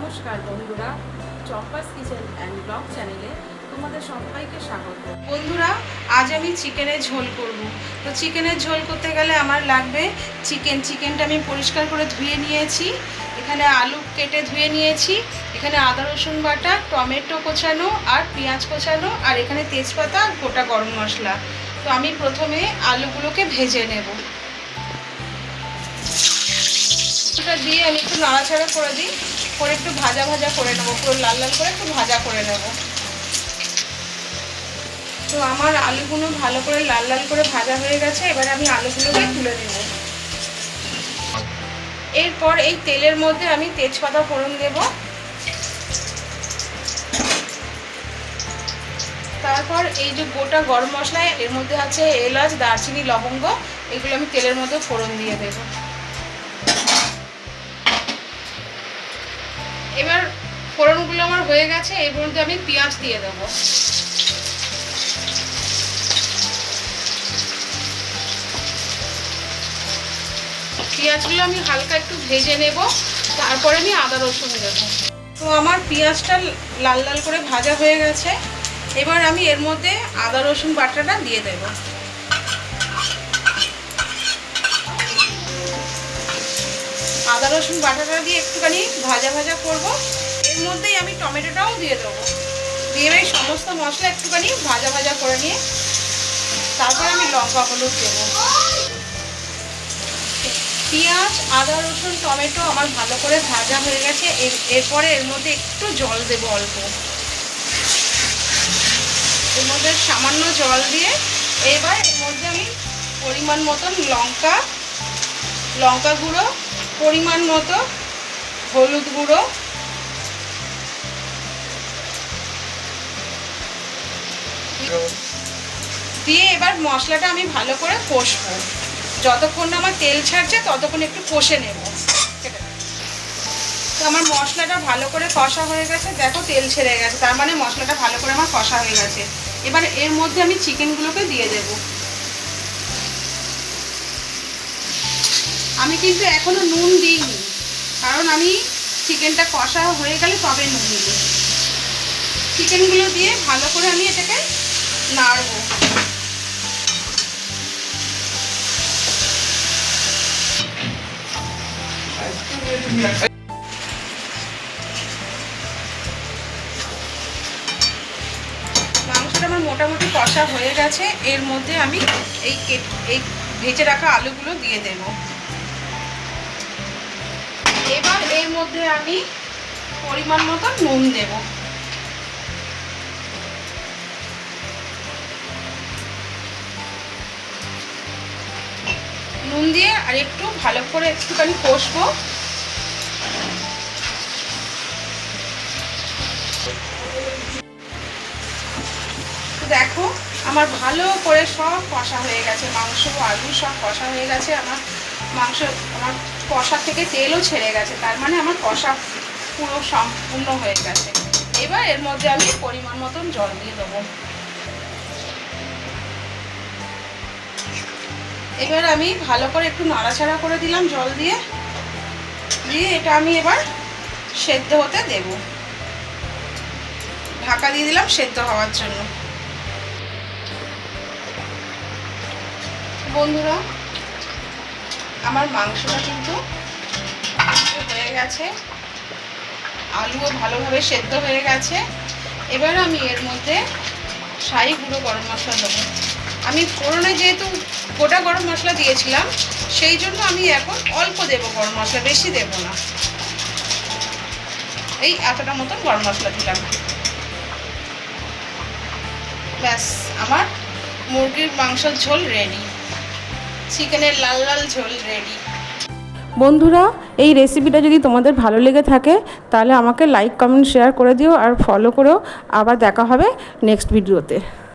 নমস্কার বন্ধুরা, Champa's kitchen and blog চ্যানেলে তোমাদের সবাইকে স্বাগত। বন্ধুরা, আজ আমি চিকেনের ঝোল করব। তো চিকেনের ঝোল করতে গেলে আমার লাগবে চিকেনটা আমি পরিষ্কার করে ধুয়ে নিয়েছি। এখানে আলু কেটে ধুয়ে নিয়েছি। এখানে আদা রসুন বাটা, টমেটো কোচানো আর পেঁয়াজ কোচানো, আর এখানে তেজপাতা আর গোটা গরম মশলা। তো আমি প্রথমে আলুগুলোকে ভেজে নেব। দিয়ে আমি একটু নাড়াচাড়া করে দিই, করে একটু ভাজা ভাজা করে নেবো, পুরো লাল লাল করে একটু ভাজা করে নেব। তো আমার আলুগুলো ভালো করে লাল লাল করে ভাজা হয়ে গেছে। এবার আমি আলুগুলোকে তুলে নেব। এরপর এই তেলের মধ্যে আমি তেজপাতা ফোড়ন দেব। তারপর এই যে গোটা গরম মশলা, এর মধ্যে আছে এলাচ, দারচিনি, লবঙ্গ, এগুলো আমি তেলের মধ্যে ফোড়ন দিয়ে দেব। এবার ফোড়নগুলো আমার হয়ে গেছে, এর মধ্যে আমি পেঁয়াজ দিয়ে দেবো। পেঁয়াজগুলো আমি হালকা একটু ভেজে নেব, তারপরে আমি আদা রসুন দেবো। তো আমার পেঁয়াজটা লাল লাল করে ভাজা হয়ে গেছে। এবার আমি এর মধ্যে আদা রসুন বাটাটা দিয়ে দেব। আদা রসুন বাটাটা দিয়ে একটুখানি ভাজা ভাজা করব। এর মধ্যেই আমি টমেটোটাও দিয়ে দেবো। দিয়ে এই সমস্ত মশলা একটুখানি ভাজা ভাজা করে নিয়ে তারপর আমি লঙ্কা হলুদ দেবো। পেঁয়াজ, আদা রসুন, টমেটো আমার ভালো করে ভাজা হয়ে গেছে। এরপরে এর মধ্যে একটু জল দেব, অল্প, এর মধ্যে সামান্য জল দিয়ে এবার এর মধ্যে আমি পরিমাণ মতন লঙ্কা গুঁড়ো, পরিমাণ মতো হলুদ গুঁড়ো, দিয়ে এবার মশলাটা আমি ভালো করে কষবো। যতক্ষণ না আমার তেল ছাড়ছে ততক্ষণ একটু কষে নেব। তো আমার মশলাটা ভালো করে কষা হয়ে গেছে, দেখো তেল ছেড়ে গেছে, তার মানে মশলাটা ভালো করে আমার কষা হয়ে গেছে। এবার এর মধ্যে আমি চিকেনগুলোকে দিয়ে দেব। আমি কিন্তু এখনো নুন দিইনি, কারণ আমি চিকেনটা কষা হয়ে গেলে তবে নুন দিই। চিকেনগুলো দিয়ে ভালো করে আমি এটাকে নাড়বো। মাংসটা আমার মোটামুটি কষা হয়ে গেছে। এর মধ্যে আমি এই ভেজে রাখা আলুগুলো দিয়ে দেব। এবার এর মধ্যে আমি পরিমাণ মতো নুন দেব। নুন দিয়ে আর একটু ভালো করে একটুখানি কষবো। দেখো আমার ভালো করে সব কষা হয়ে গেছে, মাংস আলু সব কষা হয়ে গেছে। আমার কষা থেকে তেলও ছেড়ে গেছে, তার মানে আমার কষা পুরো সম্পূর্ণ হয়ে গেছে। এবার এর মধ্যে আমি পরিমাণ মতন জল দিয়ে দেবো। এবার আমি ভালো করে একটু নাড়াচাড়া করে দিলাম জল দিয়ে। এটা আমি এবার সেদ্ধ হতে দেব। ঢাকা দিয়ে দিলাম সেদ্ধ হওয়ার জন্য। বন্ধুরা, আমার মাংসটা কিন্তু হয়ে গেছে, আলুও ভালোভাবে সেদ্ধ হয়ে গেছে। এবার আমি এর মধ্যে শাহি গুঁড়ো গরম মশলা দেবো। আমি ফোড়নে যেহেতু গোটা গরম মশলা দিয়েছিলাম, সেই জন্য আমি এখন অল্প দেব গরম মশলা, বেশি দেব না। এই এতটা মতন গরম মশলা দিলাম। ব্যাস, আমার মুরগির মাংসের ঝোল রেডি, চিকেনের লাল লাল ঝোল রেডি। বন্ধুরা, এই রেসিপিটা যদি তোমাদের ভালো লেগে থাকে তাহলে আমাকে লাইক, কমেন্ট, শেয়ার করে দিও আর ফলো করেও। আবার দেখা হবে নেক্সট ভিডিওতে।